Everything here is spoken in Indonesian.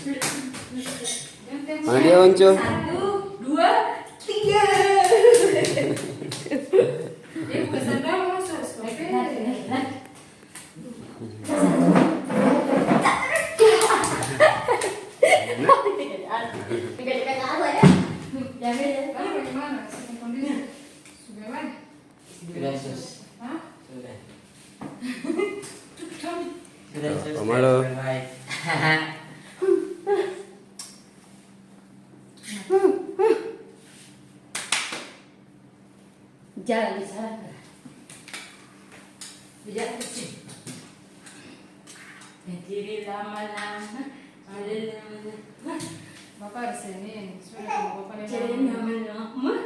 Mana dia Onco? 1, 2, 3. Bukan sandal masuk. Bagaimana? Kondisi sudah mana? Sudah sus. Hah? Sudah. Come. Sudah sus. Halo. Baik. Jalan di sana. Bicara kecil. Berdiri lama-lama. Bapak harus ini. Sudah bapak Jadi lama-lama.